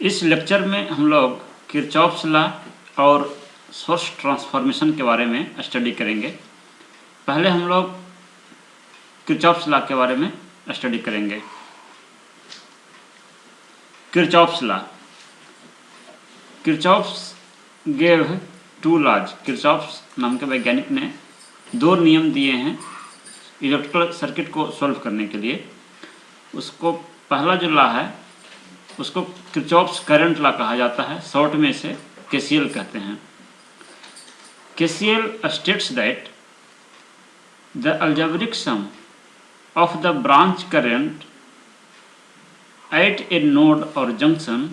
इस लेक्चर में हम लोग किरचॉफ्स लॉ और सोर्स ट्रांसफॉर्मेशन के बारे में स्टडी करेंगे। पहले हम लोग किरचॉफ्स लॉ के बारे में स्टडी करेंगे। Kirchhoff's law, Kirchhoff's gave two laws. Kirchhoff's नाम के वैज्ञानिक ने दो नियम दिए हैं इलेक्ट्रिकल सर्किट को सॉल्व करने के लिए। उसको पहला जो लॉ है उसको किरचॉफ्स करंट लॉ कहा जाता है, शॉर्ट में इसे केसीएल कहते हैं। KCL states that the algebraic sum of the branch current at a node और junction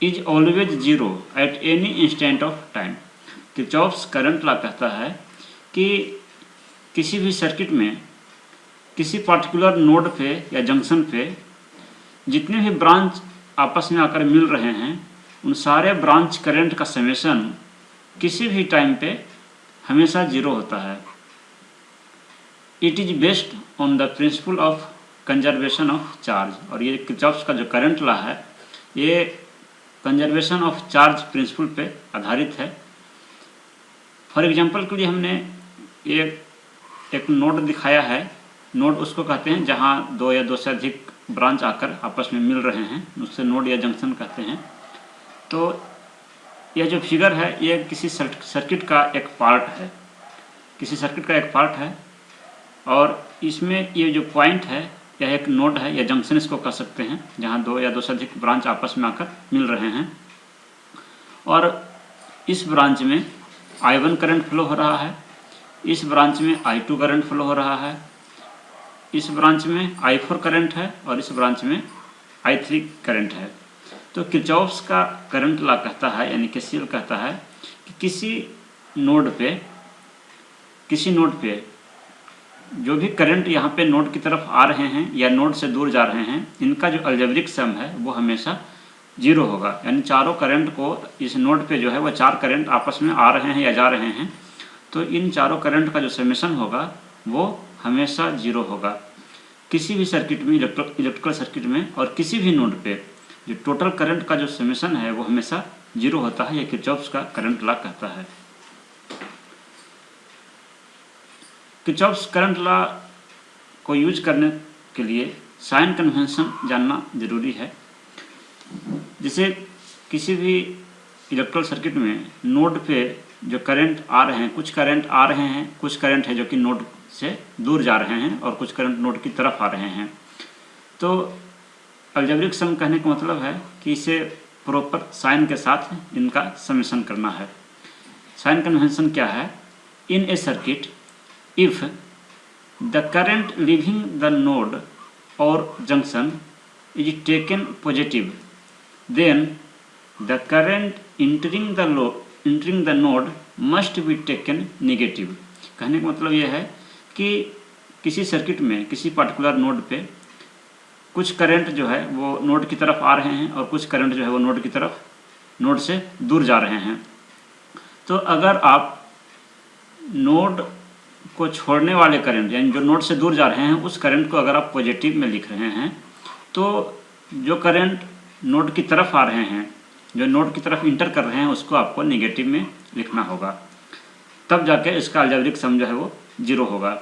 is always zero at any instant of time. Kirchhoff's current law कहता है कि किसी भी सर्किट में किसी पार्टिकुलर नोड पे या जंक्शन पे जितने भी ब्रांच आपस में आकर मिल रहे हैं उन सारे ब्रांच करंट का समेशन किसी भी टाइम पे हमेशा जीरो होता है। It is based on the principle of conservation of charge. और ये किरचॉफ्स का जो करंट लॉ है ये कंजर्वेशन ऑफ चार्ज प्रिंसिपल पे आधारित है। फॉर एग्जांपल के लिए हमने एक नोड दिखाया है। नोड उसको कहते हैं जहाँ दो या दो से अधिक ब्रांच आकर आपस में मिल रहे हैं, उससे नोड या जंक्शन कहते हैं। तो यह जो फिगर है ये किसी सर्किट का एक पार्ट है, किसी सर्किट का एक पार्ट है। और इसमें ये जो पॉइंट है यह एक नोड है या जंक्शन इसको कह सकते हैं, जहाँ दो या दो से अधिक ब्रांच आपस में आकर मिल रहे हैं। और इस ब्रांच में I1 करंट फ्लो हो रहा है, इस ब्रांच में I2 करंट फ्लो हो रहा है, इस ब्रांच में I4 करंट है और इस ब्रांच में I3 करंट है। तो किरचॉफ्स का करंट लॉ कहता है यानी केसीएल कहता है कि किसी नोड पे जो भी करंट यहाँ पे नोड की तरफ आ रहे हैं या नोड से दूर जा रहे हैं, इनका जो अलजेब्रिक सम है वो हमेशा जीरो होगा। यानी चारों करंट को इस नोड पे जो है वो चार करंट आपस में आ रहे हैं या जा रहे हैं, तो इन चारों करंट का जो समेशन होगा वो हमेशा जीरो होगा। किसी भी सर्किट में, इलेक्ट्रिकल सर्किट में और किसी भी नोड पे जो टोटल करंट का जो समेशन है वो हमेशा जीरो होता है। यह किरचॉफ्स का करंट लॉ कहता है। किरचॉफ्स करंट लॉ को यूज करने के लिए साइन कन्वेंशन जानना जरूरी है। जैसे किसी भी इलेक्ट्रिकल सर्किट में नोड पे जो करंट आ रहे हैं, कुछ करंट आ रहे हैं, कुछ करंट है जो कि नोड से दूर जा रहे हैं और कुछ करंट नोड की तरफ आ रहे हैं। तो अलजेब्रिक सम कहने का मतलब है कि इसे प्रॉपर साइन के साथ इनका समेशन करना है। साइन कन्वेंशन क्या है? In a circuit if the current leaving the node और junction is taken positive then the current entering the node must be taken negative. कहने का मतलब यह है कि किसी सर्किट में किसी पार्टिकुलर नोड पे कुछ करंट जो है वो नोड की तरफ आ रहे हैं और कुछ करंट जो है वो नोड से दूर जा रहे हैं। तो अगर आप नोड को छोड़ने वाले करंट यानी जो नोड से दूर जा रहे हैं उस करंट को अगर आप पॉजिटिव में लिख रहे हैं, तो जो करंट नोड की तरफ आ रहे हैं, जो नोड की तरफ इंटर कर रहे हैं, उसको आपको नेगेटिव में लिखना होगा। तब जाके इसका अलजेब्रिक सम जो है वो जीरो होगा।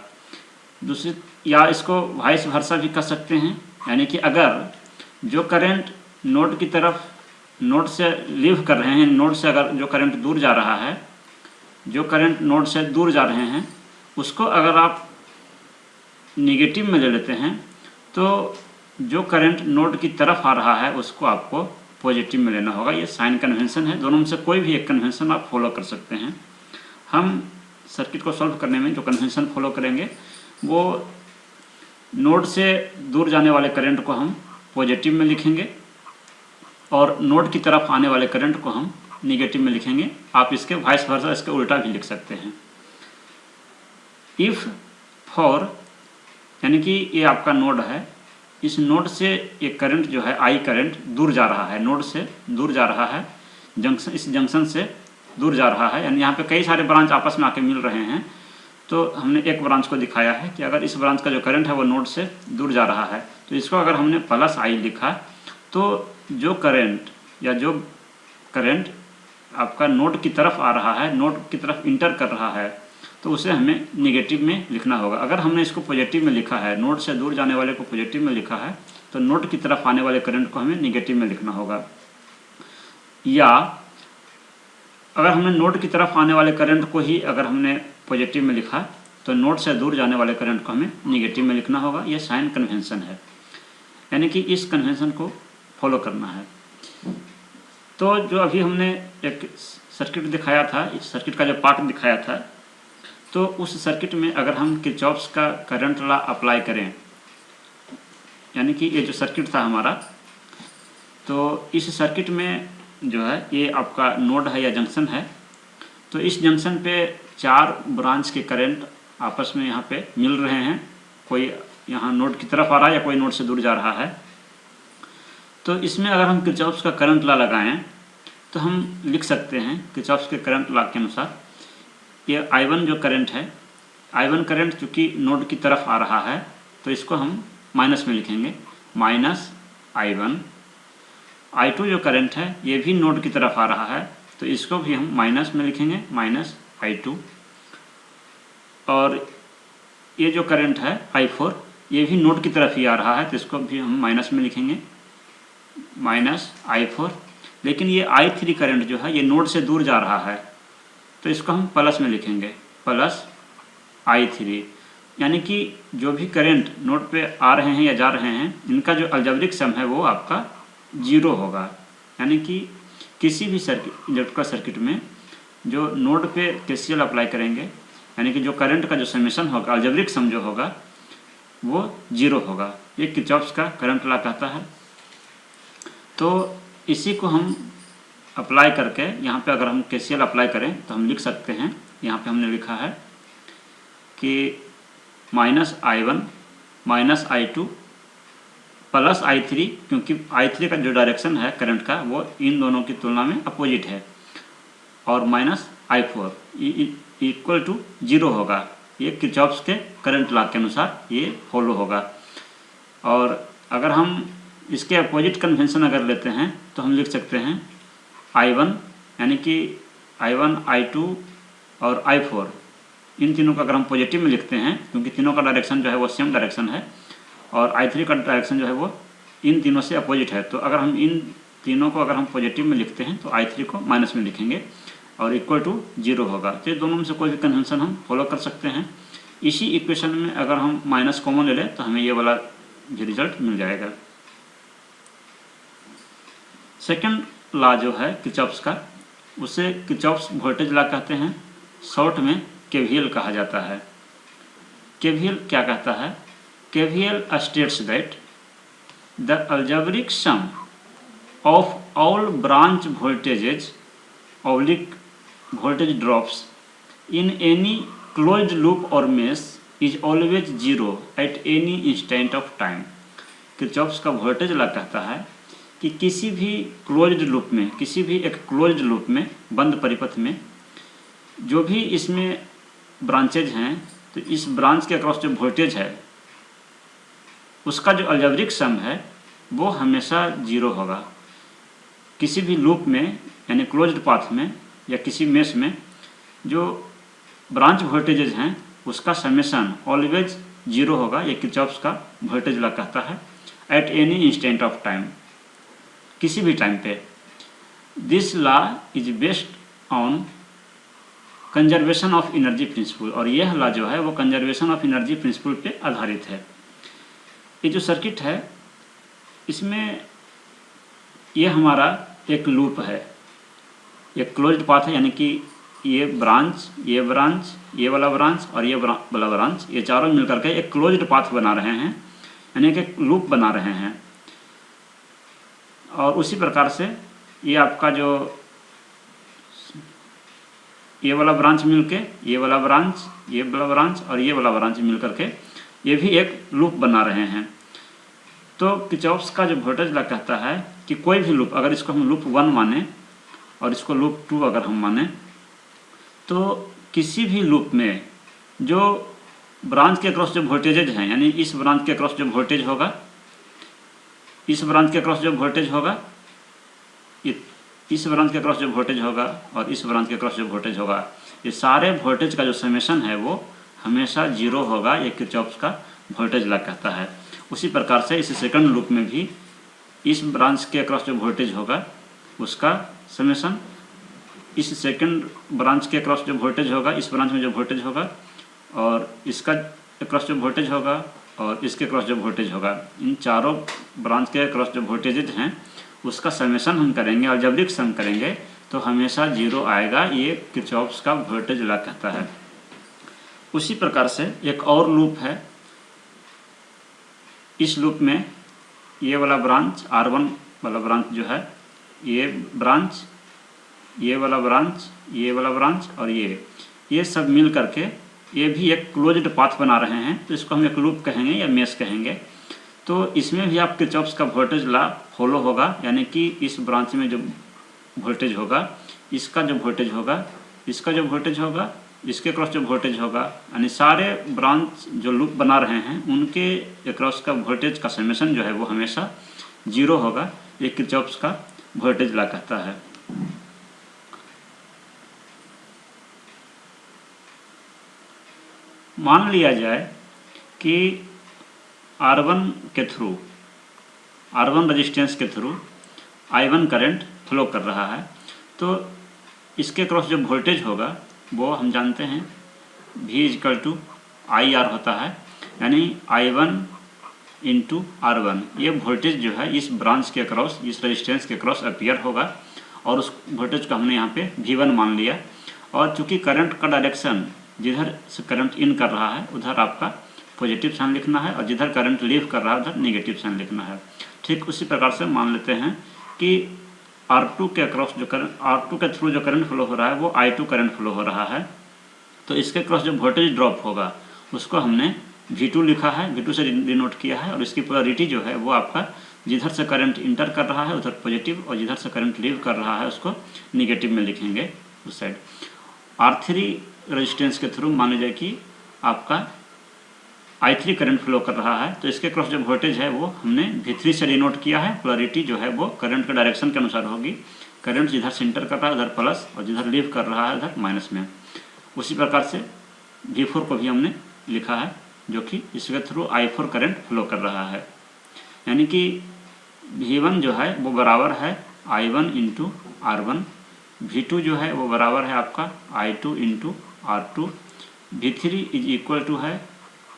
दूसरी, या इसको वाइस वर्सा भी कह सकते हैं, यानी कि अगर जो करंट नोड की तरफ नोड से लीव कर रहे हैं, नोड से अगर जो करंट दूर जा रहा है, जो करंट नोड से दूर जा रहे हैं उसको अगर आप नेगेटिव में ले लेते हैं, तो जो करंट नोड की तरफ आ रहा है उसको आपको पॉजिटिव में लेना होगा। ये साइन कन्वेंशन है, दोनों में से कोई भी एक कन्वेंशन आप फॉलो कर सकते हैं। हम सर्किट को सॉल्व करने में जो कन्वेंशन फॉलो करेंगे वो नोड से दूर जाने वाले करंट को हम पॉजिटिव में लिखेंगे और नोड की तरफ आने वाले करंट को हम नेगेटिव में लिखेंगे। आप इसके वाइस वर्सा, इसके उल्टा भी लिख सकते हैं। इफ फॉर, यानी कि ये आपका नोड है, इस नोड से एक करंट जो है I करंट दूर जा रहा है, नोड से दूर जा रहा है, इस जंक्शन से दूर जा रहा है, यानी यहाँ पे कई सारे ब्रांच आपस में आके मिल रहे हैं। तो हमने एक ब्रांच को दिखाया है कि अगर इस ब्रांच का जो करंट है वो नोड से दूर जा रहा है, तो इसको अगर हमने प्लस I लिखा तो जो करंट या जो करंट आपका नोड की तरफ आ रहा है, नोड की तरफ इंटर कर रहा है, तो उसे हमें निगेटिव में लिखना होगा। अगर हमने इसको पॉजिटिव में लिखा है, नोड से दूर जाने वाले को पॉजिटिव में लिखा है, तो नोड की तरफ आने वाले करंट को हमें निगेटिव में लिखना होगा। या अगर हमने नोड की तरफ आने वाले करंट को ही अगर हमने पॉजिटिव में लिखा, तो नोड से दूर जाने वाले करंट को हमें निगेटिव में लिखना होगा। यह साइन कन्वेंशन है, यानी कि इस कन्वेंशन को फॉलो करना है। तो जो अभी हमने एक सर्किट दिखाया था, इस सर्किट का जो पार्ट दिखाया था, तो उस सर्किट में अगर हम किरचॉफ्स का करंट लॉ अप्लाई करें, यानी कि ये जो सर्किट था हमारा, तो इस सर्किट में जो है ये आपका नोड है या जंक्शन है। तो इस जंक्शन पे 4 ब्रांच के करंट आपस में यहाँ पे मिल रहे हैं। कोई यहाँ नोड की तरफ आ रहा है या कोई नोड से दूर जा रहा है। तो इसमें अगर हम किरचॉफ्स का करंट लॉ लगाएं तो हम लिख सकते हैं किरचॉफ्स के करंट लॉ के अनुसार, ये I1 जो करंट है, I1 करंट चूँकि नोड की तरफ आ रहा है तो इसको हम माइनस में लिखेंगे, माइनस I1। I2 जो करंट है ये भी नोड की तरफ आ रहा है तो इसको भी हम माइनस में लिखेंगे, माइनस I2। और ये जो करंट है I4 ये भी नोड की तरफ ही आ रहा है तो इसको भी हम माइनस में लिखेंगे, माइनस I4। लेकिन ये I3 करंट जो है ये नोड से दूर जा रहा है तो इसको हम प्लस में लिखेंगे, प्लस I3। यानी कि जो भी करंट नोड पे आ रहे हैं या जा रहे हैं, इनका जो अलजेब्रिक सम है वो आपका 0 होगा। यानी कि किसी भी इलेक्ट्रिकल सर्किट में जो नोड पे केसीएल अप्लाई करेंगे, यानी कि जो करंट का जो समेशन होगा, अलजेब्रिक सम जो होगा वो 0 होगा। ये किरचॉफ्स का करंट लॉ कहता है। तो इसी को हम अप्लाई करके यहाँ पे अगर हम केसीएल अप्लाई करें तो हम लिख सकते हैं, यहाँ पे हमने लिखा है कि minus I1 minus I2 plus I3, क्योंकि I3 का जो डायरेक्शन है करंट का वो इन दोनों की तुलना में अपोजिट है, और माइनस I4 इक्वल टू 0 होगा। ये किरचॉफ्स के करंट लॉ के अनुसार ये फॉलो होगा। और अगर हम इसके अपोजिट कन्वेंशन अगर लेते हैं तो हम लिख सकते हैं I1, यानी कि I1 I2 और I4 इन तीनों को अगर हम पॉजिटिव में लिखते हैं, क्योंकि तीनों का डायरेक्शन जो है वो सेम डायरेक्शन है, और I3 का डायरेक्शन जो है वो इन तीनों से अपोजिट है। तो अगर हम इन तीनों को अगर हम पॉजिटिव में लिखते हैं तो I3 को माइनस में लिखेंगे और इक्वल टू 0 होगा। तो दोनों में से कोई भी कन्वेंशन हम फॉलो कर सकते हैं। इसी इक्वेशन में अगर हम माइनस कॉमन ले लें तो हमें ये वाला भी रिजल्ट मिल जाएगा। सेकंड लॉ जो है किरचॉफ्स का, उसे किरचॉफ्स वोल्टेज लॉ कहते हैं, शॉर्ट में केवीएल कहा जाता है। केवीएल क्या कहता है? KVL states that the algebraic sum of all branch voltages oblique voltage drops in any closed loop or mesh is always 0 at any instant of time। Kirchhoff's का वोल्टेज लॉ कहता है कि किसी भी क्लोज्ड लूप में, किसी भी एक क्लोज्ड लूप में, बंद परिपथ में, जो भी इसमें ब्रांचेज हैं, तो इस ब्रांच के अक्रॉस जो वोल्टेज है उसका जो अलजेब्रिक सम है वो हमेशा 0 होगा। किसी भी लूप में यानी क्लोज्ड पाथ में या किसी मेश में जो ब्रांच वोल्टेजेस हैं उसका समेशन ऑलवेज 0 होगा। ये किरचॉफ्स का वोल्टेज लॉ कहता है, eight any instant of time, किसी भी टाइम पे। This law is based on conservation of energy principal, और यह लॉ जो है वो कंजर्वेशन ऑफ एनर्जी प्रिंसिपल पे आधारित है। ये जो सर्किट है इसमें ये हमारा एक लूप है, एक क्लोज्ड पाथ है, यानी कि ये ब्रांच, ये ब्रांच, ये वाला ब्रांच और ये वाला ब्रांच, ये चारों मिलकर के एक क्लोज्ड पाथ बना रहे हैं, यानी कि एक लूप बना रहे हैं। और उसी प्रकार से ये आपका जो ये वाला ब्रांच मिलके, ये वाला ब्रांच, ये वाला ब्रांच और ये वाला ब्रांच मिलकर के ये भी एक लूप बना रहे हैं। तो किरचॉफ्स का जो वोल्टेज लॉ कहता है कि कोई भी लूप, अगर इसको हम लूप 1 माने और इसको लूप 2 अगर हम माने, तो किसी भी लूप में जो ब्रांच के अक्रॉस जो वोल्टेजेज हैं, यानी इस ब्रांच के अक्रॉस जो वोल्टेज होगा, इस ब्रांच के अक्रॉस जो वोल्टेज होगा इस ब्रांच के अक्रॉस जो वोल्टेज होगा और इस ब्रांच के अक्रॉस जो वोल्टेज होगा, ये सारे वोल्टेज का जो समेशन है वो हमेशा 0 होगा। ये किरचॉफ का वोल्टेज लॉ कहता है। उसी प्रकार से इस सेकंड लूप में भी इस ब्रांच के अक्रॉस जो वोल्टेज होगा उसका समेशन इस सेकंड ब्रांच के अक्रॉस जो वोल्टेज होगा, इस ब्रांच में जो वोल्टेज होगा और इसका अक्रॉस जो वोल्टेज होगा और इसके अक्रॉस जो वोल्टेज होगा, इन चारों ब्रांच के अक्रॉस जो वोल्टेजेज हैं उसका समेशन हम करेंगे और जब सम करेंगे तो हमेशा 0 आएगा। ये किरचॉफ का वोल्टेज लॉ कहता है। उसी प्रकार से एक और लूप है। इस लूप में ये वाला ब्रांच R1 वाला ब्रांच जो है, ये ब्रांच, ये वाला ब्रांच, ये वाला ब्रांच और ये सब मिल करके ये भी एक क्लोज्ड पाथ बना रहे हैं, तो इसको हम एक लूप कहेंगे या मेश कहेंगे। तो इसमें भी आप किरचॉफ का वोल्टेज लॉ फॉलो होगा, यानी कि इस ब्रांच में जो वोल्टेज होगा, इसका जो वोल्टेज होगा, इसका जो वोल्टेज होगा, इसके क्रॉस जो वोल्टेज होगा, यानी सारे ब्रांच जो लूप बना रहे हैं उनके क्रॉस का वोल्टेज का समेशन जो है वो हमेशा 0 होगा। ये किरचॉफ का वोल्टेज लॉ कहता है। मान लिया जाए कि R1 के थ्रू, R1 रेजिस्टेंस के थ्रू I1 करंट फ्लो कर रहा है, तो इसके क्रॉस जो वोल्टेज होगा वो हम जानते हैं V IR होता है, यानी I1 इंटू R1। ये वोल्टेज जो है इस ब्रांच के क्रॉस, इस रेजिस्टेंस के क्रॉस अपीयर होगा और उस वोल्टेज को हमने यहाँ पे V1 मान लिया। और चूंकि करंट का डायरेक्शन जिधर से करंट इन कर रहा है उधर आपका पॉजिटिव साइन लिखना है और जिधर करंट लीव कर रहा है उधर नेगेटिव साइन लिखना है। ठीक उसी प्रकार से मान लेते हैं कि R2 के अक्रॉस जो करंट, R2 के थ्रू जो करंट फ्लो हो रहा है वो I2 करंट फ्लो हो रहा है, तो इसके क्रॉस जो वोल्टेज ड्रॉप होगा उसको हमने V2 लिखा है, V2 से डिनोट किया है। और इसकी पोलैरिटी जो है वो आपका जिधर से करंट इंटर कर रहा है उधर पॉजिटिव और जिधर से करंट लीव कर रहा है उसको निगेटिव में लिखेंगे उस साइड। R3 रेजिस्टेंस के थ्रू मान लीजिए कि आपका I3 करंट फ्लो कर रहा है, तो इसके क्रॉस जो वोल्टेज है वो हमने V3 से डिनोट किया है। पोलैरिटी जो है वो करंट के डायरेक्शन के अनुसार होगी। करंट जिधर से इंटर कर रहा है उधर प्लस और जिधर लीव कर रहा है उधर माइनस में। उसी प्रकार से V4 को भी हमने लिखा है जो कि इसके थ्रू I4 करंट फ्लो कर रहा है, यानी कि V1 जो है वो बराबर है I1 इंटू R1, V2 जो है वो बराबर है आपका I2 into R2, V3 is equal to है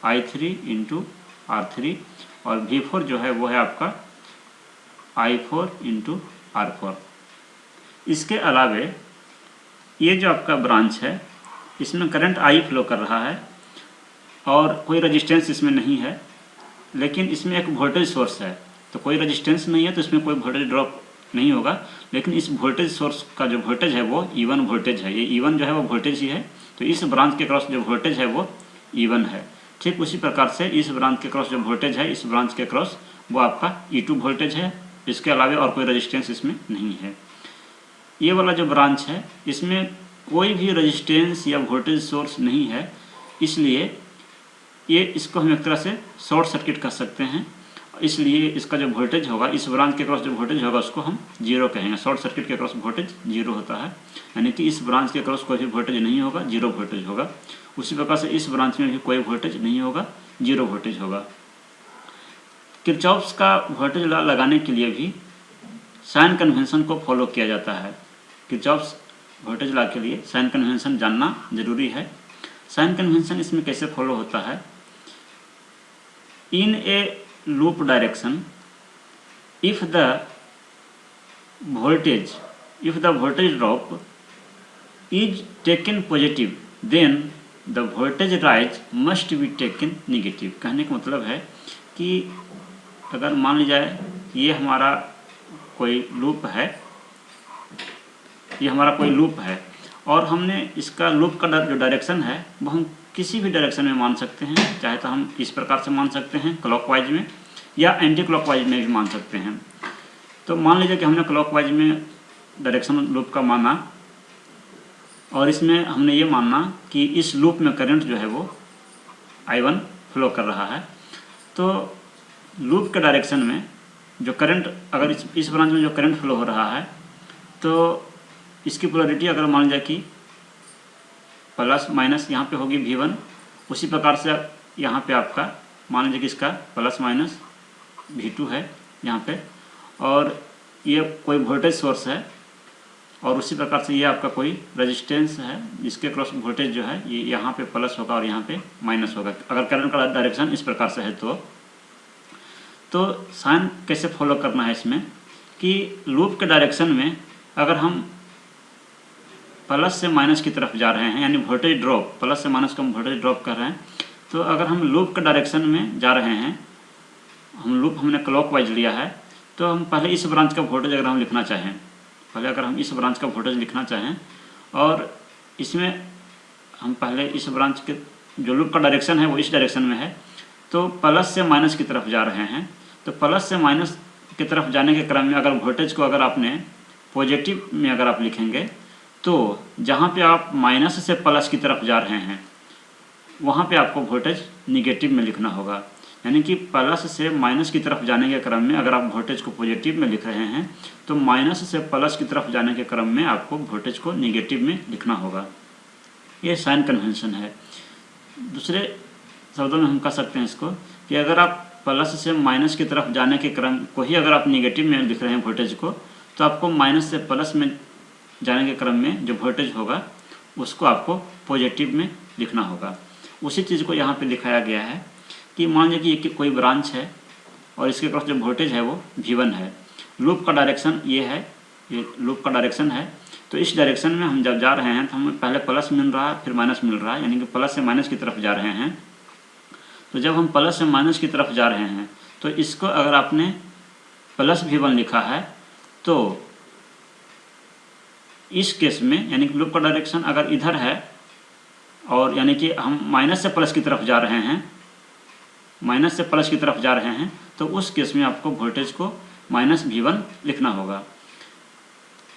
I3 इंटू R3 और V4 जो है वो है आपका I4 इंटू R4। इसके अलावे ये जो आपका ब्रांच है इसमें करंट I फ्लो कर रहा है और कोई रेजिस्टेंस इसमें नहीं है, लेकिन इसमें एक वोल्टेज सोर्स है। तो कोई रेजिस्टेंस नहीं है तो इसमें कोई वोल्टेज ड्रॉप नहीं होगा, लेकिन इस वोल्टेज सोर्स का जो वोल्टेज है वो E1 वोल्टेज है। ये E1 जो है वो वोल्टेज ही है, तो इस ब्रांच के क्रॉस जो वोल्टेज है वो E1 है। ठीक उसी प्रकार से इस ब्रांच के क्रॉस जो वोल्टेज है, इस ब्रांच के क्रॉस वो आपका E2 वोल्टेज है। इसके अलावा और कोई रेजिस्टेंस इसमें नहीं है। ये वाला जो ब्रांच है इसमें कोई भी रेजिस्टेंस या वोल्टेज सोर्स नहीं है, इसलिए ये इसको हम एक तरह से शॉर्ट सर्किट कर सकते हैं। इसलिए इसका जो वोल्टेज होगा, इस ब्रांच के क्रॉस जो वोल्टेज होगा उसको हम 0 कहेंगे। शॉर्ट सर्किट के क्रॉस वोल्टेज 0 होता है, यानी कि इस ब्रांच के क्रॉस कोई भी वोल्टेज नहीं होगा, 0 वोल्टेज होगा। उसी प्रकार से इस ब्रांच में भी कोई वोल्टेज नहीं होगा, 0 वोल्टेज होगा। किरचॉफ का वोल्टेज लॉ लगाने के लिए भी साइन कन्वेंशन को फॉलो किया जाता है। किरचॉफ वोल्टेज लॉ के लिए साइन कन्वेंशन जानना जरूरी है। साइन कन्वेंशन इसमें कैसे फॉलो होता है? In A loop direction, if the voltage drop is taken positive, then the voltage rise must be taken negative। कहने का मतलब है कि अगर मान ली जाए ये हमारा कोई लूप है, ये हमारा कोई लूप है और हमने इसका लूप का जो डायरेक्शन है वो हम किसी भी डायरेक्शन में मान सकते हैं। चाहे तो हम इस प्रकार से मान सकते हैं क्लॉकवाइज में, या एंटी क्लॉकवाइज में भी मान सकते हैं। तो मान लीजिए कि हमने क्लॉकवाइज में डायरेक्शन लूप का माना और इसमें हमने ये मानना कि इस लूप में करंट जो है वो I1 फ्लो कर रहा है। तो लूप के डायरेक्शन में जो करंट, अगर इस ब्रांच में जो करंट फ्लो हो रहा है तो इसकी पोलरिटी अगर मान लिया कि प्लस माइनस यहाँ पे होगी V1, उसी प्रकार से यहाँ पे आपका मान लीजिए कि इसका प्लस माइनस V2 है यहाँ पे, और ये कोई वोल्टेज सोर्स है, और उसी प्रकार से ये आपका कोई रेजिस्टेंस है जिसके क्रॉस वोल्टेज जो है ये यहाँ पे प्लस होगा और यहाँ पे माइनस होगा अगर करंट का डायरेक्शन इस प्रकार से है। तो साइन कैसे फॉलो करना है इसमें कि लूप के डायरेक्शन में अगर हम प्लस से माइनस की तरफ जा रहे हैं, यानी वोल्टेज ड्रॉप, प्लस से माइनस को हम वोल्टेज ड्रॉप कर रहे हैं, तो अगर हम लूप के डायरेक्शन में जा रहे हैं, हम लूप हमने क्लॉकवाइज लिया है, तो हम पहले इस ब्रांच का वोल्टेज अगर हम लिखना चाहें, और इसमें हम पहले इस ब्रांच के जो लूप का डायरेक्शन है वो इस डायरेक्शन में है, तो प्लस से माइनस की तरफ जा रहे हैं, तो प्लस से माइनस की तरफ जाने के क्रम में अगर वोल्टेज को अगर आपने पॉजिटिव में अगर आप लिखेंगे, तो जहाँ पे आप माइनस से प्लस की तरफ जा रहे हैं वहाँ पे आपको वोल्टेज निगेटिव में लिखना होगा। यानी कि प्लस से माइनस की तरफ जाने के क्रम में अगर आप वोल्टेज को पॉजिटिव में लिख रहे हैं, तो माइनस से प्लस की तरफ जाने के क्रम में आपको वोल्टेज को निगेटिव में लिखना होगा। ये साइन कन्वेंशन है। दूसरे शब्दों में हम कह सकते हैं इसको कि अगर आप प्लस से माइनस की तरफ जाने के क्रम को ही अगर आप निगेटिव में लिख रहे हैं वोल्टेज को, तो आपको माइनस से प्लस में जाने के क्रम में जो वोल्टेज होगा उसको आपको पॉजिटिव में लिखना होगा। उसी चीज़ को यहाँ पे दिखाया गया है कि मान लीजिए कि कोई ब्रांच है और इसके क्रॉस जो वोल्टेज है वो V1 है, लूप का डायरेक्शन ये है, ये लूप का डायरेक्शन है, तो इस डायरेक्शन में हम जब जा रहे हैं तो हमें पहले प्लस मिल रहा है फिर माइनस मिल रहा है, यानी कि प्लस से माइनस की तरफ जा रहे हैं। तो जब हम प्लस से माइनस की तरफ जा रहे हैं तो इसको अगर आपने प्लस V1 लिखा है, तो इस केस में यानी कि लूप का डायरेक्शन अगर इधर है और यानी कि हम माइनस से प्लस की तरफ जा रहे हैं, तो उस केस में आपको वोल्टेज को माइनस V1 लिखना होगा।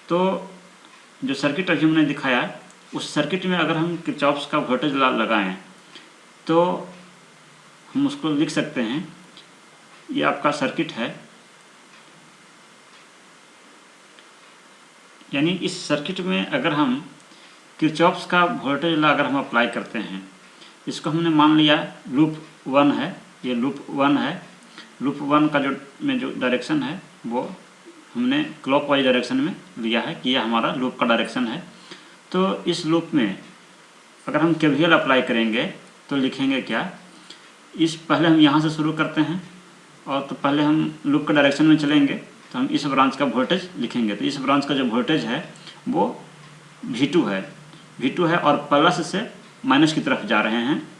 तो जो सर्किट अभी हमने दिखाया, उस सर्किट में अगर हम किरचॉफ्स का वोल्टेज लॉ लगाएं तो हम उसको लिख सकते हैं। ये आपका सर्किट है, यानी इस सर्किट में अगर हम किरचॉफ्स का वोल्टेज लॉ अगर हम अप्लाई करते हैं, इसको हमने मान लिया लूप 1 है, ये लूप 1 है। लूप 1 का जो डायरेक्शन है वो हमने क्लॉकवाइज डायरेक्शन में लिया है कि यह हमारा लूप का डायरेक्शन है। तो इस लूप में अगर हम KVL अप्लाई करेंगे तो लिखेंगे क्या, पहले हम यहाँ से शुरू करते हैं, और तो पहले हम लूप के डायरेक्शन में चलेंगे तो हम इस ब्रांच का वोल्टेज लिखेंगे। तो इस ब्रांच का जो वोल्टेज है वो V2 है और प्लस से माइनस की तरफ जा रहे हैं।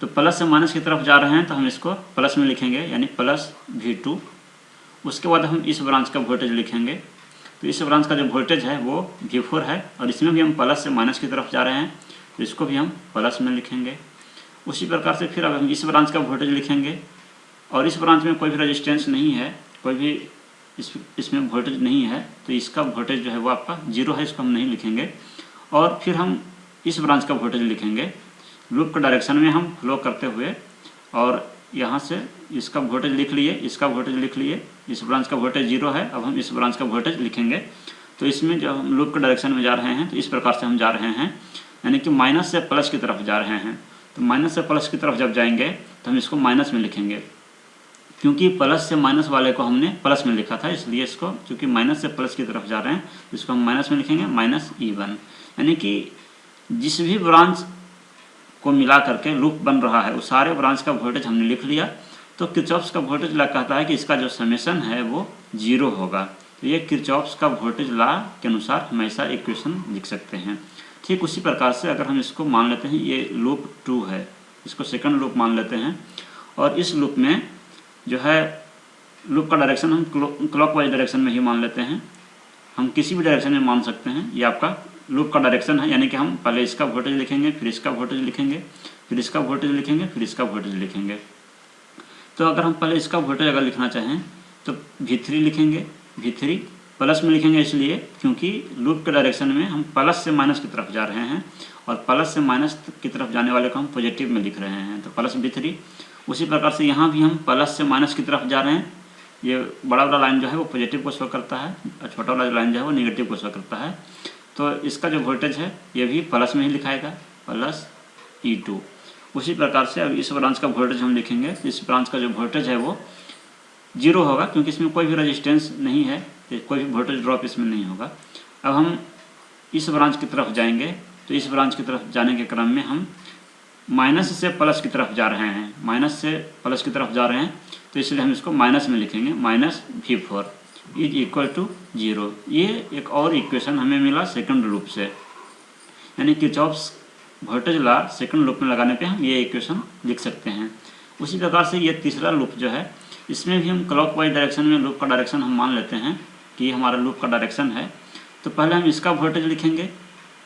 तो प्लस से माइनस की तरफ जा रहे हैं तो हम इसको प्लस में लिखेंगे, यानी प्लस V2। उसके बाद हम इस ब्रांच का वोल्टेज लिखेंगे। तो इस ब्रांच का जो वोल्टेज है वो V4 है और इसमें भी हम प्लस से माइनस की तरफ जा रहे हैं, तो इसको भी हम प्लस में लिखेंगे। उसी प्रकार से फिर अब हम इस ब्रांच का वोल्टेज लिखेंगे, और इस ब्रांच में कोई भी रेजिस्टेंस नहीं है, कोई भी इसमें वोल्टेज नहीं है, तो इसका वोल्टेज जो है वो आपका 0 है, इसको हम नहीं लिखेंगे। और फिर हम इस ब्रांच का वोल्टेज लिखेंगे लूप के डायरेक्शन में हम फ्लो करते हुए, और यहाँ से इसका वोल्टेज लिख लिए, इसका वोल्टेज लिख लिए, इस ब्रांच का वोल्टेज 0 है। अब हम इस ब्रांच का वोल्टेज लिखेंगे। तो इसमें जब हम लूप के डायरेक्शन में जा रहे हैं तो इस प्रकार से हम जा रहे हैं, यानी कि माइनस से प्लस की तरफ जा रहे हैं। तो माइनस से प्लस की तरफ जब जाएंगे तो हम इसको माइनस में लिखेंगे, क्योंकि प्लस से माइनस वाले को हमने प्लस में लिखा था, इसलिए इसको चूँकि माइनस से प्लस की तरफ जा रहे हैं तो इसको हम माइनस में लिखेंगे, -E1। यानी कि जिस भी ब्रांच को मिला करके लूप बन रहा है उस सारे ब्रांच का वोल्टेज हमने लिख लिया। तो किरचॉफ्स का वोल्टेज लॉ कहता है कि इसका जो समेशन है वो 0 होगा। तो ये किरचॉफ्स का वोल्टेज लॉ के अनुसार हमेशा इक्वेशन लिख सकते हैं। ठीक उसी प्रकार से अगर हम इसको मान लेते हैं, ये लूप 2 है, इसको सेकंड लूप मान लेते हैं, और इस लूप में जो है लूप का डायरेक्शन हम क्लॉकवाइज डायरेक्शन में ही मान लेते हैं। हम किसी भी डायरेक्शन में मान सकते हैं, ये आपका लूप का डायरेक्शन है। यानी कि हम पहले इसका वोल्टेज लिखेंगे, फिर इसका वोल्टेज लिखेंगे, फिर इसका वोल्टेज लिखेंगे, फिर इसका वोल्टेज लिखेंगे। तो अगर हम पहले इसका वोल्टेज अगर लिखना चाहें तो V3 लिखेंगे, V3 प्लस में लिखेंगे इसलिए क्योंकि लूप के डायरेक्शन में हम प्लस से माइनस की तरफ जा रहे हैं, और प्लस से माइनस की तरफ जाने वाले को हम पॉजिटिव में लिख रहे हैं, तो प्लस V3। उसी प्रकार से यहाँ भी हम प्लस से माइनस की तरफ जा रहे हैं, ये बड़ा वाला लाइन जो है वो पॉजिटिव को शो करता है और छोटा वाला लाइन जो है वो नेगेटिव को शो करता है। तो इसका जो वोल्टेज है ये भी प्लस में ही लिखाएगा, प्लस E2। उसी प्रकार से अब इस ब्रांच का वोल्टेज हम लिखेंगे, इस ब्रांच का जो वोल्टेज है वो 0 होगा, क्योंकि इसमें कोई भी रेजिस्टेंस नहीं है, कोई भी वोल्टेज ड्रॉप इसमें नहीं होगा। अब हम इस ब्रांच की तरफ जाएंगे, तो इस ब्रांच की तरफ जाने के क्रम में हम माइनस से प्लस की तरफ जा रहे हैं, माइनस से प्लस की तरफ जा रहे हैं, तो इसलिए हम इसको माइनस में लिखेंगे, minus V4 is equal to 0। ये एक और इक्वेशन हमें मिला सेकंड लूप से, यानी Kirchhoff's voltage law second loop में लगाने पे हम ये इक्वेशन लिख सकते हैं। उसी प्रकार से ये तीसरा लूप जो है, इसमें भी हम क्लॉकवाइज डायरेक्शन में लूप का डायरेक्शन हम मान लेते हैं कि ये हमारा लूप का डायरेक्शन है। तो पहले हम इसका वोल्टेज लिखेंगे,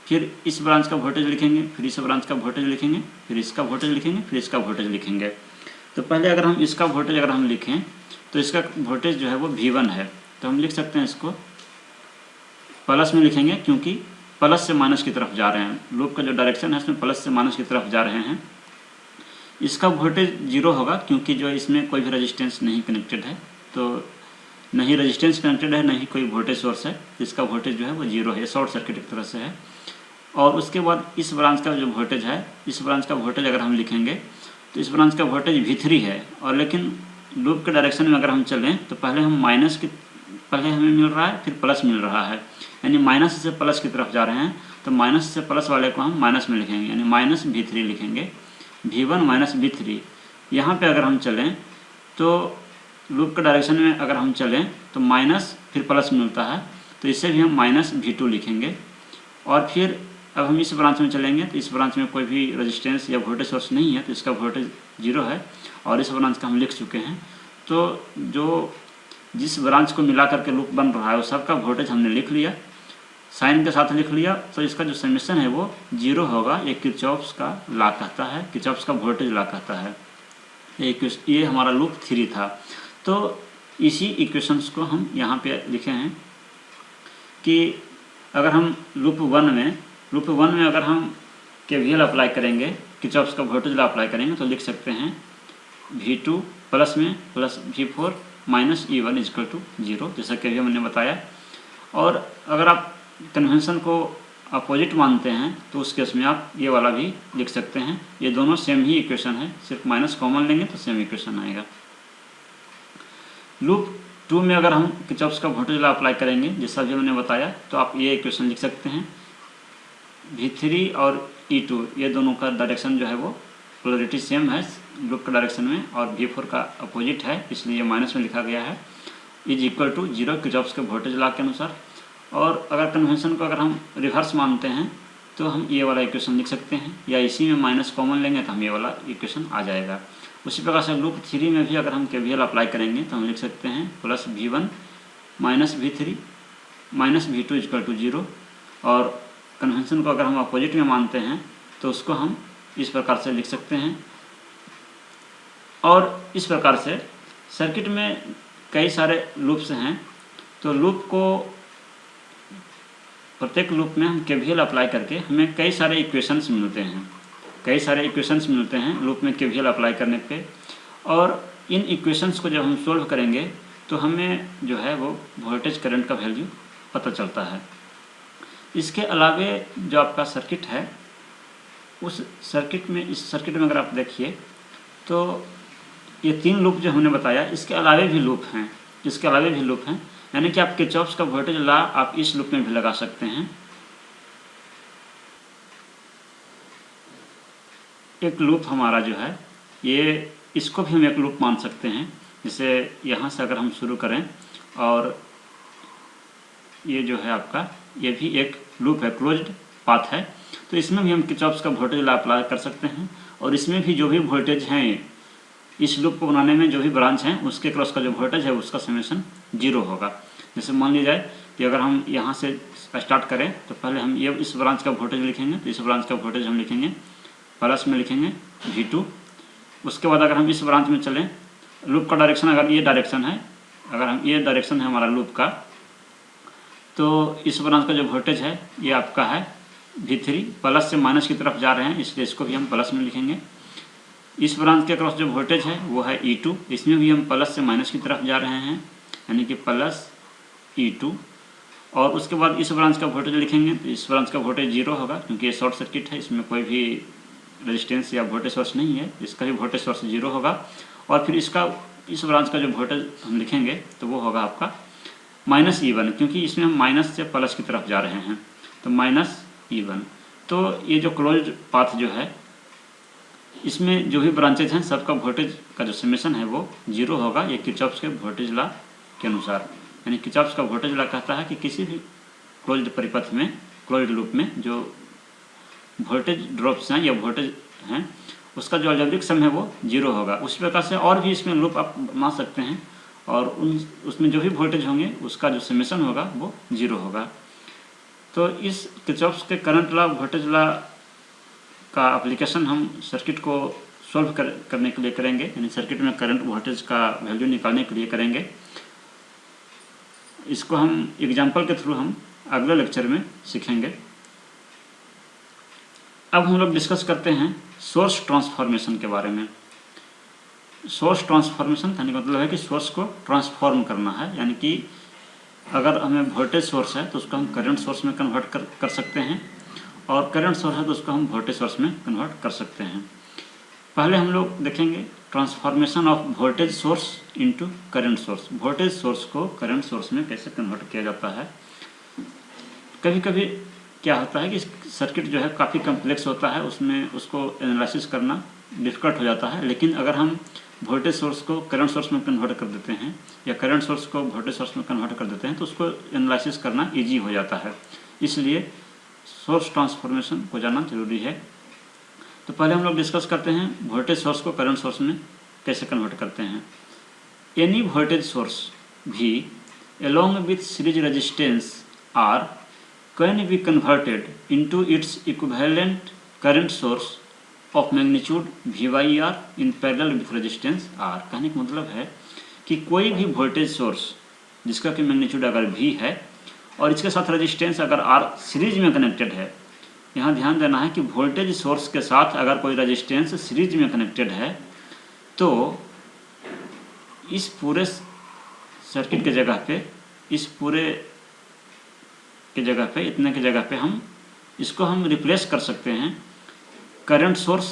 फिर इस ब्रांच का वोल्टेज लिखेंगे, फिर इस ब्रांच का वोल्टेज लिखेंगे, फिर इसका वोल्टेज लिखेंगे, फिर इसका वोल्टेज लिखेंगे। तो पहले अगर हम इसका वोल्टेज अगर हम लिखें तो इसका वोल्टेज जो है वो V1 है, तो हम लिख सकते हैं इसको प्लस में लिखेंगे, क्योंकि प्लस से माइनस की तरफ जा रहे हैं, लूप का जो डायरेक्शन है उसमें प्लस से माइनस की तरफ जा रहे हैं। इसका वोल्टेज 0 होगा, क्योंकि जो इसमें कोई भी रेजिस्टेंस नहीं कनेक्टेड है, तो नहीं रेजिस्टेंस कनेक्टेड है, नहीं कोई वोल्टेज सोर्स है, इसका वोल्टेज जो है वो 0 है, शॉर्ट सर्किट एक तरह से है। और उसके बाद इस ब्रांच का जो वोल्टेज है, इस ब्रांच का वोल्टेज अगर हम लिखेंगे तो इस ब्रांच का वोल्टेज V3 है, और लेकिन लूप के डायरेक्शन में अगर हम चलें तो पहले हम माइनस की, पहले हमें मिल रहा है, फिर प्लस मिल रहा है, यानी माइनस से प्लस की तरफ जा रहे हैं, तो माइनस से प्लस वाले को हम माइनस में लिखेंगे, यानी माइनस V3 लिखेंगे, V1 माइनस V3। यहाँ पे अगर हम चलें तो लूप के डायरेक्शन में अगर हम चलें तो माइनस फिर प्लस मिलता है, तो इससे भी हम माइनस V2 लिखेंगे। और फिर अब हम इस ब्रांच में चलेंगे तो इस ब्रांच में कोई भी रेजिस्टेंस या वोल्टेज सोर्स नहीं है, तो इसका वोल्टेज 0 है, और इस ब्रांच का हम लिख चुके हैं। तो जो जिस ब्रांच को मिला करके लूप बन रहा है वो सबका वोल्टेज हमने लिख लिया, साइन के साथ लिख लिया, तो इसका जो समेशन है वो 0 होगा। ये किरचॉफ्स का लॉ कहता है, किरचॉफ्स का वोल्टेज लॉ कहता है। ये हमारा लूप 3 था। तो इसी इक्वेशंस को हम यहाँ पे लिखे हैं कि अगर हम लूप 1 में अगर हम KVL अप्लाई करेंगे, किरचॉफ्स का वोल्टेज लॉ अप्लाई करेंगे, तो लिख सकते हैं V2 प्लस में plus V4 minus E1 equal to 0, जैसा कि अभी हमने बताया। और अगर आप कन्वेंशन को अपोजिट मानते हैं तो उस केस में आप ये वाला भी लिख सकते हैं। ये दोनों सेम ही इक्वेशन है, सिर्फ माइनस कॉमन लेंगे तो सेम इक्वेशन आएगा। लूप 2 में अगर हम किरचॉफ्स का वोल्टेज लॉ अप्लाई करेंगे, जैसा भी हमने बताया, तो आप ये इक्वेशन लिख सकते हैं, V3 और E2 ये दोनों का डायरेक्शन जो है वो पोलरिटी सेम है लूप का डायरेक्शन में, और V4 का अपोजिट है, इसलिए माइनस में लिखा गया है, इज इक्वल टू 0 किरचॉफ्स के वोल्टेज लॉ के अनुसार। और अगर कन्वेंशन को अगर हम रिवर्स मानते हैं तो हम ये वाला इक्वेशन लिख सकते हैं, या इसी में माइनस कॉमन लेंगे तो हम ये वाला इक्वेशन आ जाएगा। उसी प्रकार से लूप 3 में भी अगर हम KVL अप्लाई करेंगे तो हम लिख सकते हैं plus V1 minus V3 minus V2 equal to 0। और कन्वेंशन को अगर हम अपोजिट में मानते हैं तो उसको हम इस प्रकार से लिख सकते हैं। और इस प्रकार से सर्किट में कई सारे लूप्स हैं, तो लूप को प्रत्येक लूप में हम KVL अप्लाई करके हमें कई सारे इक्वेशंस मिलते हैं लूप में KVL अप्लाई करने पे। और इन इक्वेशंस को जब हम सोल्व करेंगे तो हमें जो है वो वोल्टेज करंट का वैल्यू पता चलता है। इसके अलावे जो आपका सर्किट है, उस सर्किट में, इस सर्किट में अगर आप देखिए तो ये 3 लूप जो हमने बताया, इसके अलावे भी लूप हैं, यानी कि आप किरचॉफ्स का वोल्टेज लॉ आप इस लूप में भी लगा सकते हैं। एक लूप हमारा जो है ये, इसको भी हम एक लूप मान सकते हैं। जैसे यहाँ से अगर हम शुरू करें और ये जो है आपका, ये भी एक लूप है, क्लोज्ड पाथ है, तो इसमें भी हम किरचॉफ्स का वोल्टेज लॉ अप्लाई कर सकते हैं। और इसमें भी जो भी वोल्टेज हैं, इस लूप को बनाने में जो भी ब्रांच हैं उसके क्रॉस का जो वोल्टेज है उसका समेशन 0 होगा। जैसे मान लीजिए जाए कि अगर हम यहाँ से स्टार्ट करें तो पहले हम ये इस ब्रांच का वोल्टेज लिखेंगे, तो इस ब्रांच का वोल्टेज हम लिखेंगे प्लस में लिखेंगे V2। उसके बाद अगर हम इस ब्रांच में चलें, लूप का डायरेक्शन अगर ये डायरेक्शन है, हमारा लूप का, तो इस ब्रांच का जो वोल्टेज है ये आपका है V3, प्लस से माइनस की तरफ जा रहे हैं, इसलिए इसको भी हम प्लस में लिखेंगे। इस ब्रांच के अक्रॉस जो वोल्टेज है वो है E2, इसमें भी हम प्लस से माइनस की तरफ जा रहे हैं, यानी कि प्लस E2। और उसके बाद इस ब्रांच का वोल्टेज लिखेंगे तो इस ब्रांच का वोल्टेज 0 होगा, क्योंकि ये शॉर्ट सर्किट है, इसमें कोई भी रेजिस्टेंस या वोल्टेज सोर्स नहीं है, इसका भी वोल्टेज सोर्स 0 होगा। और फिर इस ब्रांच का जो वोल्टेज हम लिखेंगे तो वो होगा आपका -E1, क्योंकि इसमें हम माइनस से प्लस की तरफ जा रहे हैं, तो -E1। तो ये जो क्लोज्ड पाथ जो है, इसमें जो भी ब्रांचेज हैं सबका वोल्टेज का जो समेशन है वो 0 होगा, ये किरचॉफ के वोल्टेज लॉ के अनुसार। यानी किरचॉफ का वोल्टेज लॉ कहता है कि किसी भी क्लोज्ड परिपथ में, क्लोज्ड लूप में जो वोल्टेज ड्रॉप्स हैं या वोल्टेज हैं उसका जो अलजेब्रिक सम है वो 0 होगा। उस प्रकार से और भी इसमें लूप आप बना सकते हैं, और उसमें जो भी वोल्टेज होंगे उसका जो समेशन होगा वो 0 होगा। तो इस किरचॉफ के करंट लॉ, वोल्टेज लॉ का एप्लीकेशन हम सर्किट को सॉल्व करने के लिए करेंगे, यानी सर्किट में करंट वोल्टेज का वैल्यू निकालने के लिए करेंगे। इसको हम एग्जाम्पल के थ्रू हम अगले लेक्चर में सीखेंगे। अब हम लोग डिस्कस करते हैं सोर्स ट्रांसफॉर्मेशन के बारे में। सोर्स ट्रांसफॉर्मेशन कहने का मतलब है कि सोर्स को ट्रांसफॉर्म करना है, यानी कि अगर हमें वोल्टेज सोर्स है तो उसको हम करंट सोर्स में कन्वर्ट कर सकते हैं, और करंट सोर्स है तो उसको हम वोल्टेज सोर्स में कन्वर्ट कर सकते हैं। पहले हम लोग देखेंगे transformation of voltage source into current source. Voltage source को करंट सोर्स में कैसे कन्वर्ट किया जाता है। कभी कभी क्या होता है कि सर्किट जो है काफ़ी कम्प्लेक्स होता है, उसमें उसको एनालिसिस करना डिफ़िकल्ट हो जाता है, लेकिन अगर हम वोल्टेज सोर्स को करंट सोर्स में कन्वर्ट कर देते हैं या करंट सोर्स को वोल्टेज सोर्स में कन्वर्ट कर देते हैं तो उसको एनालिसिस करना ईजी हो जाता है। इसलिए सोर्स ट्रांसफॉर्मेशन को जानना जरूरी है। तो पहले हम लोग डिस्कस करते हैं वोल्टेज सोर्स को करंट सोर्स में कैसे कन्वर्ट करते हैं। एनी वोल्टेज सोर्स भी along with series resistance R can be converted into its equivalent current source of magnitude V by R in parallel with resistance R। कहने का मतलब है कि कोई भी वोल्टेज सोर्स जिसका कि मैग्नीट्यूड अगर V है और इसके साथ रेजिस्टेंस अगर R सीरीज में कनेक्टेड है, यहाँ ध्यान देना है कि वोल्टेज सोर्स के साथ अगर कोई रेजिस्टेंस सीरीज में कनेक्टेड है तो इस पूरे सर्किट के जगह पे, इस पूरे के जगह पे, इतने के जगह पे हम इसको हम रिप्लेस कर सकते हैं करंट सोर्स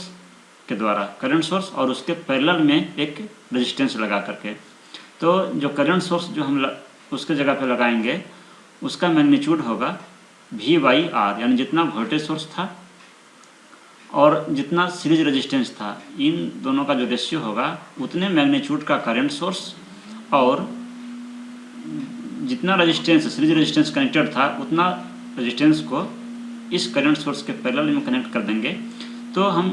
के द्वारा, करंट सोर्स और उसके पैरेलल में एक रेजिस्टेंस लगा करके। तो जो करंट सोर्स जो हम उसके जगह पे लगाएंगे उसका मैग्नीट्यूड होगा V बाई R, यानी जितना वोल्टेज सोर्स था और जितना सीरीज रेजिस्टेंस था, इन दोनों का जो रेशियो होगा उतने मैग्नीट्यूड का करंट सोर्स, और जितना रेजिस्टेंस सीरीज रेजिस्टेंस कनेक्टेड था उतना रेजिस्टेंस को इस करंट सोर्स के पैरेलल में कनेक्ट कर देंगे। तो हम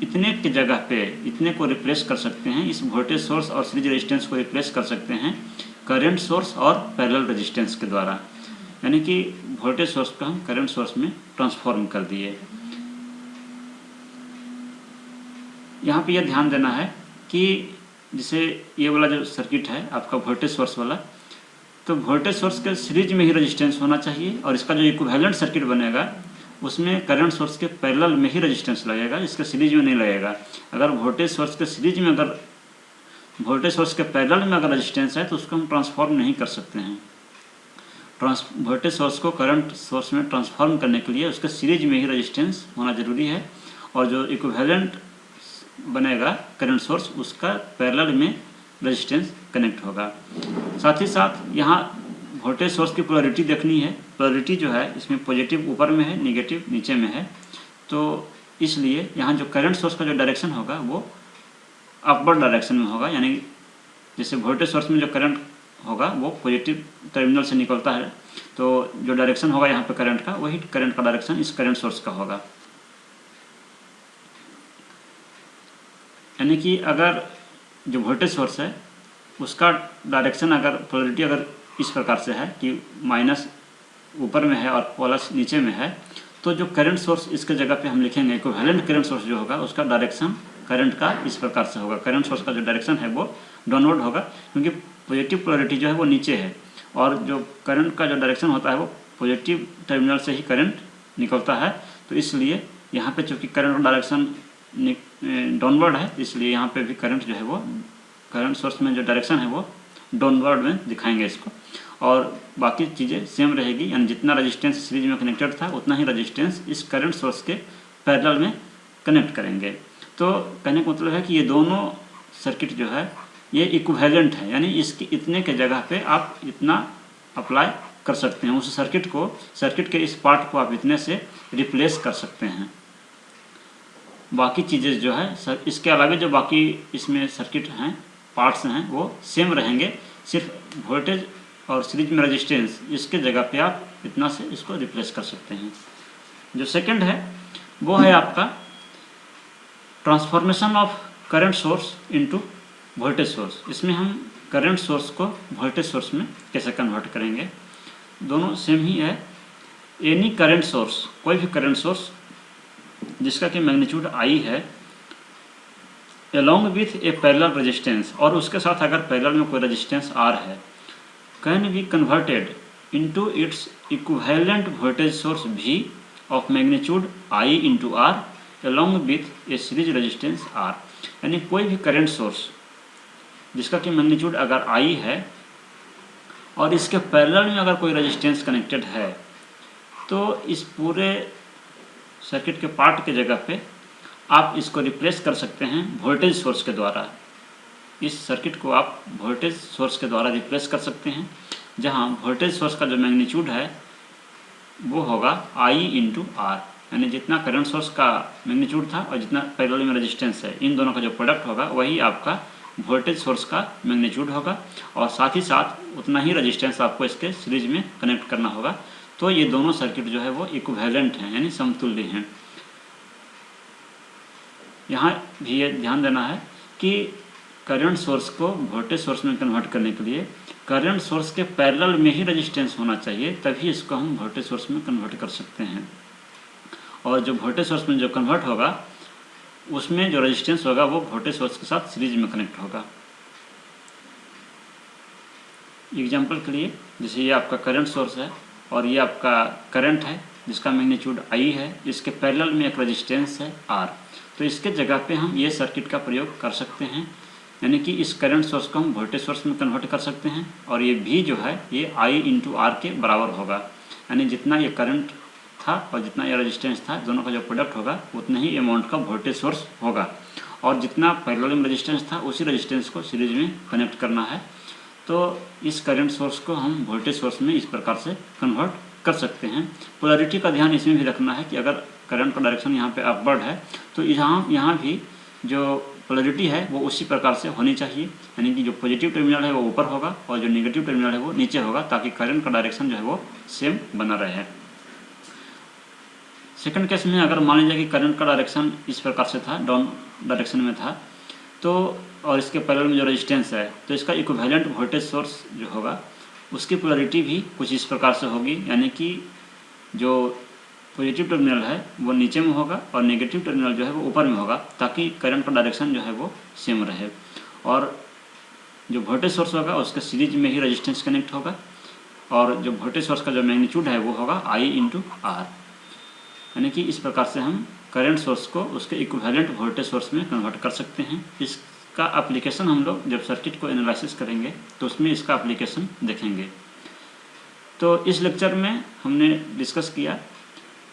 इतने की जगह पे इतने को रिप्लेस कर सकते हैं, इस वोल्टेज सोर्स और सीरीज रेजिस्टेंस को रिप्लेस कर सकते हैं करंट सोर्स और पैरेलल रेजिस्टेंस के द्वारा, यानी कि वोल्टेज सोर्स को हम करंट सोर्स में ट्रांसफॉर्म कर दिए। यहाँ पे यह ध्यान देना है कि जैसे ये वाला जो सर्किट है आपका वोल्टेज सोर्स वाला, तो वोल्टेज सोर्स के सीरीज में ही रेजिस्टेंस होना चाहिए, और इसका जो इक्विवेलेंट सर्किट बनेगा उसमें करंट सोर्स के पैरेलल में ही रेजिस्टेंस लगेगा, इसके सीरीज में नहीं लगेगा। अगर वोल्टेज सोर्स के सीरीज में, अगर वोल्टेज सोर्स के पैरेलल में अगर रेजिस्टेंस है तो उसको हम ट्रांसफॉर्म नहीं कर सकते हैं। वोल्टेज सोर्स को करंट सोर्स में ट्रांसफॉर्म करने के लिए उसके सीरीज में ही रेजिस्टेंस होना जरूरी है, और जो इक्विवेलेंट बनेगा करंट सोर्स उसका पैरेलल में रेजिस्टेंस कनेक्ट होगा। साथ ही साथ यहाँ वोल्टेज सोर्स की पोलैरिटी देखनी है। पोलैरिटी जो है इसमें पॉजिटिव ऊपर में है, नेगेटिव नीचे में है, तो इसलिए यहाँ जो करंट सोर्स का जो डायरेक्शन होगा वो अपवर्ड डायरेक्शन में होगा, यानी जैसे वोल्टेज सोर्स में जो करंट होगा वो पॉजिटिव टर्मिनल से निकलता है, तो जो डायरेक्शन होगा यहाँ पे करंट का, वही करंट का डायरेक्शन इस करंट सोर्स का होगा। यानी कि अगर जो वोल्टेज सोर्स है उसका डायरेक्शन, अगर पोलैरिटी अगर इस प्रकार से है कि माइनस ऊपर में है और प्लस नीचे में है, तो जो करंट सोर्स इसके जगह पे हम लिखेंगे इक्विवेलेंट करंट सोर्स जो होगा उसका डायरेक्शन करंट का इस प्रकार से होगा। करंट सोर्स का जो डायरेक्शन है वो डाउनवर्ड होगा, क्योंकि पॉजिटिव पोलैरिटी जो है वो नीचे है, और जो करंट का जो डायरेक्शन होता है वो पॉजिटिव टर्मिनल से ही करंट निकलता है। तो इसलिए यहाँ पे चूँकि करंट डायरेक्शन डाउनवर्ड है, इसलिए यहाँ पे भी करंट जो है वो करंट सोर्स में जो डायरेक्शन है वो डाउनवर्ड में दिखाएंगे इसको, और बाकी चीज़ें सेम रहेगी, यानी जितना रजिस्टेंस सीरीज में कनेक्टेड था उतना ही रजिस्टेंस इस करंट सोर्स के पैरेलल में कनेक्ट करेंगे। तो कहने का मतलब है कि ये दोनों सर्किट जो है ये इक्विवेलेंट है, यानी इसकी इतने के जगह पे आप इतना अप्लाई कर सकते हैं, उस सर्किट के इस पार्ट को आप इतने से रिप्लेस कर सकते हैं। बाकी चीज़ें जो है इसके अलावा जो बाकी इसमें सर्किट हैं, पार्ट्स हैं, वो सेम रहेंगे, सिर्फ वोल्टेज और सीरीज में रेजिस्टेंस इसके जगह पे आप इतना से इसको रिप्लेस कर सकते हैं। जो सेकंड है वो है आपका transformation of current source into voltage source. इसमें हम करंट सोर्स को वोल्टेज सोर्स में कैसे कन्वर्ट करेंगे, दोनों सेम ही है। एनी करंट सोर्स, कोई भी करंट सोर्स जिसका कि मैग्नीट्यूड आई है, along with a parallel resistance, और उसके साथ अगर पैरेलल में कोई रेजिस्टेंस R है, can be converted into its equivalent voltage source V of magnitude I into R along with a series resistance R। यानी कोई भी करंट सोर्स जिसका कि मैग्नीट्यूड अगर I है और इसके पैरेलल में अगर कोई रेजिस्टेंस कनेक्टेड है, तो इस पूरे सर्किट के पार्ट के जगह पे आप इसको रिप्लेस कर सकते हैं वोल्टेज सोर्स के द्वारा। इस सर्किट को आप वोल्टेज सोर्स के द्वारा रिप्लेस कर सकते हैं, जहां वोल्टेज सोर्स का जो मैग्नीट्यूड है वो होगा I इंटू आर, यानी जितना करंट सोर्स का मैग्नीट्यूड था और जितना पैरेलल में रेजिस्टेंस है, इन दोनों का जो प्रोडक्ट होगा वही आपका वोल्टेज सोर्स का मैग्नीट्यूड होगा, और साथ ही साथ उतना ही रेजिस्टेंस आपको इसके सीरीज में कनेक्ट करना होगा। तो ये दोनों सर्किट जो है वो इक्विवेलेंट हैं, यानी समतुल्य हैं। यहाँ भी ये ध्यान देना है कि करंट सोर्स को वोल्टेज सोर्स में कन्वर्ट करने के लिए करंट सोर्स के पैरेलल में ही रेजिस्टेंस होना चाहिए, तभी इसको हम वोल्टेज सोर्स में कन्वर्ट कर सकते हैं। और जो वोल्टेज सोर्स में जो कन्वर्ट होगा उसमें जो रेजिस्टेंस होगा वो वोल्टेज सोर्स के साथ सीरीज में कनेक्ट होगा। एग्जाम्पल के लिए, जैसे ये आपका करंट सोर्स है और ये आपका करंट है जिसका मैग्नीट्यूड I है, इसके पैरेलल में एक रेजिस्टेंस है R, तो इसके जगह पे हम ये सर्किट का प्रयोग कर सकते हैं, यानी कि इस करंट सोर्स को हम वोल्टेज सोर्स में कन्वर्ट कर सकते हैं, और ये V जो है ये I इंटू R के बराबर होगा, यानी जितना ये करंट था और जितना ये रेजिस्टेंस था, दोनों का जो प्रोडक्ट होगा उतना ही अमाउंट का वोल्टेज सोर्स होगा, और जितना पैरेलल में रेजिस्टेंस था उसी रेजिस्टेंस को सीरीज में कनेक्ट करना है। तो इस करंट सोर्स को हम वोल्टेज सोर्स में इस प्रकार से कन्वर्ट कर सकते हैं। पोलैरिटी का ध्यान इसमें भी रखना है कि अगर करंट का डायरेक्शन यहाँ पे अपवर्ड है तो यहाँ भी जो पोलैरिटी है वो उसी प्रकार से होनी चाहिए, यानी कि जो पॉजिटिव टर्मिनल है वो ऊपर होगा और जो नेगेटिव टर्मिनल है वो नीचे होगा, ताकि करंट का डायरेक्शन जो है वो सेम बना रहे। सेकंड केस में अगर मान लीजिए कि करंट का डायरेक्शन इस प्रकार से था, डाउन डायरेक्शन में था, तो और इसके पैरेलल में जो रेजिस्टेंस है, तो इसका इक्विवेलेंट वोल्टेज सोर्स जो होगा उसकी पोलैरिटी भी कुछ इस प्रकार से होगी, यानी कि जो पॉजिटिव टर्मिनल है वो नीचे में होगा और नेगेटिव टर्मिनल जो है वो ऊपर में होगा, ताकि करंट का डायरेक्शन जो है वो सेम रहे। और जो वोल्टेज सोर्स होगा उसके सीरीज में ही रेजिस्टेंस कनेक्ट होगा, और जो वोल्टेज सोर्स का जो मैग्नीट्यूड है वो होगा I इंटू आर, यानी कि इस प्रकार से हम करंट सोर्स को उसके इक्विवेलेंट वोल्टेज सोर्स में कन्वर्ट कर सकते हैं। इसका एप्लीकेशन हम लोग जब सर्किट को एनालिसिस करेंगे तो उसमें इसका एप्लीकेशन देखेंगे। तो इस लेक्चर में हमने डिस्कस किया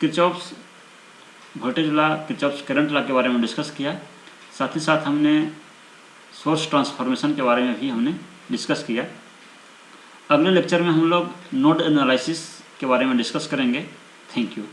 Kirchhoff's voltage law, Kirchhoff's current law के बारे में डिस्कस किया, साथ ही साथ हमने सोर्स ट्रांसफॉर्मेशन के बारे में भी हमने डिस्कस किया। अगले लेक्चर में हम लोग नोड एनालिसिस के बारे में डिस्कस करेंगे। Thank you.